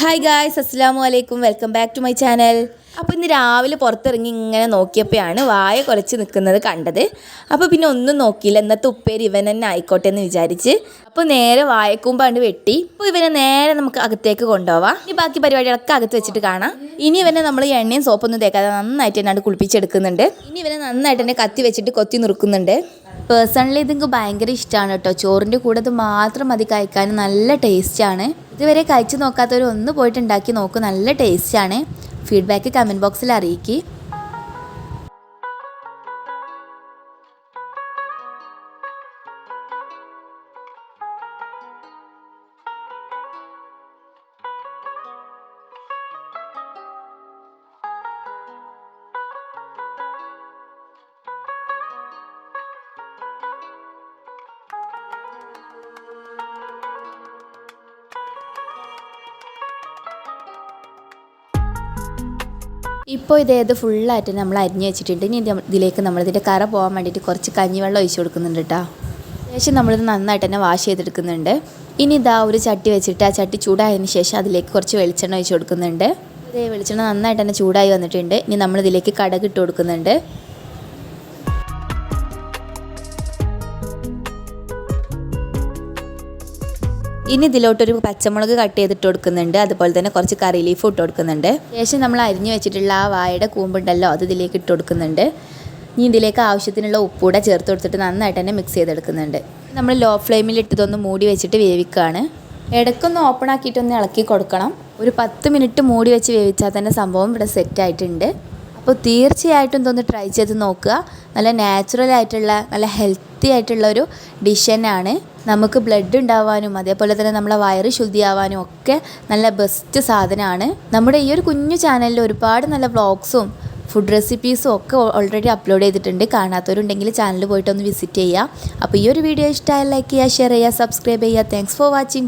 Hi guys, അസ്സലാമു അലൈക്കും. Welcome back to my channel. അപ്പോൾ ഇന്ന് രാവിലെ പുറത്തിറങ്ങി ഇങ്ങനെ നോക്കിയപ്പോഴാണ് വായ കുലച്ച് നിൽക്കുന്നത് കണ്ടത്. അപ്പോൾ പിന്നെ ഒന്നും നോക്കിയില്ല, ഇന്നത്തെ ഉപ്പേരി ഇവൻ തന്നെ ആയിക്കോട്ടെ എന്ന് വിചാരിച്ച് അപ്പോൾ നേരെ വായക്കൂമ്പാണ്ട് വെട്ടി. അപ്പോൾ ഇവനെ നേരെ നമുക്ക് അകത്തേക്ക് കൊണ്ടുപോവാം. ഇനി ബാക്കി പരിപാടികളൊക്കെ അകത്ത് വെച്ചിട്ട് കാണാം. ഇനി ഇവനെ നമ്മൾ എണ്ണയും സോപ്പൊന്നും തേക്കാതെ നന്നായിട്ട് തന്നെ കുളിപ്പിച്ചെടുക്കുന്നുണ്ട്. ഇനി ഇവനെ നന്നായിട്ട് തന്നെ കത്തി വെച്ചിട്ട് കൊത്തി നുറുക്കുന്നുണ്ട്. പേഴ്സണലി ഇതെനിക്ക് ഭയങ്കര ഇഷ്ടമാണ് കേട്ടോ. ചോറിൻ്റെ കൂടെ ഇത് മാത്രം മതി കഴിക്കാൻ, നല്ല ടേസ്റ്റാണ്. ഇതുവരെ കഴിച്ച് നോക്കാത്തവർ ഒന്ന് പോയിട്ട് ഉണ്ടാക്കി നോക്കും, നല്ല ടേസ്റ്റാണ്. ഫീഡ്ബാക്ക് കമൻറ്റ് ബോക്സിൽ അറിയിക്കുക. ഇപ്പോൾ ഇതേത് ഫുള്ളായിട്ട് നമ്മൾ അരിഞ്ഞ് വെച്ചിട്ടുണ്ട്. ഇനി ഇതിലേക്ക് നമ്മളിതിൻ്റെ കറ പോകാൻ വേണ്ടിയിട്ട് കുറച്ച് കഞ്ഞിവെള്ളം ഒഴിച്ച് കൊടുക്കുന്നുണ്ട് കേട്ടോ. ശേഷം നമ്മളിത് നന്നായിട്ട് തന്നെ വാഷ് ചെയ്തെടുക്കുന്നുണ്ട്. ഇനി ഇതാ ഒരു ചട്ടി വെച്ചിട്ട് ആ ചട്ടി ചൂടായതിന് ശേഷം അതിലേക്ക് കുറച്ച് വെളിച്ചെണ്ണ ഒഴിച്ച് കൊടുക്കുന്നുണ്ട്. ഇതേ വെളിച്ചെണ്ണ നന്നായിട്ട് തന്നെ ചൂടായി വന്നിട്ടുണ്ട്. ഇനി നമ്മളിതിലേക്ക് കടുക് ഇട്ട് കൊടുക്കുന്നുണ്ട്. ഇനി ഇതിലോട്ടൊരു പച്ചമുളക് കട്ട് ചെയ്തിട്ട് കൊടുക്കുന്നുണ്ട്. അതുപോലെ തന്നെ കുറച്ച് കറി ലീഫ് ഇട്ട് കൊടുക്കുന്നുണ്ട്. ശേഷം നമ്മൾ അരിഞ്ഞു വെച്ചിട്ടുള്ള ആ വാഴയുടെ കൂമ്പുണ്ടല്ലോ, അത് ഇതിലേക്ക് ഇട്ട് കൊടുക്കുന്നുണ്ട്. ഇനി ഇതിലേക്ക് ആവശ്യത്തിനുള്ള ഉപ്പൂടെ ചേർത്ത് കൊടുത്തിട്ട് നന്നായിട്ട് തന്നെ മിക്സ് ചെയ്തെടുക്കുന്നുണ്ട്. നമ്മൾ ലോ ഫ്ലെയിമിൽ ഇട്ടതൊന്ന് മൂടി വെച്ചിട്ട് വേവിക്കുകയാണ്. ഇടയ്ക്കൊന്ന് ഓപ്പൺ ആക്കിയിട്ടൊന്ന് ഇളക്കി കൊടുക്കണം. ഒരു 10 മിനിറ്റ് മൂടി വെച്ച് വേവിച്ചാൽ തന്നെ സംഭവം ഇവിടെ സെറ്റായിട്ടുണ്ട്. അപ്പോൾ തീർച്ചയായിട്ടും ഇതൊന്ന് ട്രൈ ചെയ്ത് നോക്കുക. നല്ല നാച്ചുറൽ ആയിട്ടുള്ള നല്ല ഹെൽത്തി ആയിട്ടുള്ള ഒരു ഡിഷ് തന്നെയാണ്. നമുക്ക് ബ്ലഡ് ഉണ്ടാവാനും അതേപോലെ തന്നെ നമ്മളെ വയറ് ശുദ്ധിയാവാനും ഒക്കെ നല്ല ബെസ്റ്റ് സാധനമാണ്. നമ്മുടെ ഈ ഒരു കുഞ്ഞു ചാനലിൽ ഒരുപാട് നല്ല വ്ളോഗ്സും ഫുഡ് റെസിപ്പീസും ഒക്കെ ഓൾറെഡി അപ്ലോഡ് ചെയ്തിട്ടുണ്ട്. കാണാത്തവരുണ്ടെങ്കിൽ ചാനൽ പോയിട്ടൊന്ന് വിസിറ്റ് ചെയ്യുക. അപ്പോൾ ഈ ഒരു വീഡിയോ ഇഷ്ടമായാൽ ലൈക്ക് ചെയ്യുക, ഷെയർ ചെയ്യുക, സബ്സ്ക്രൈബ് ചെയ്യുക. Thanks for watching.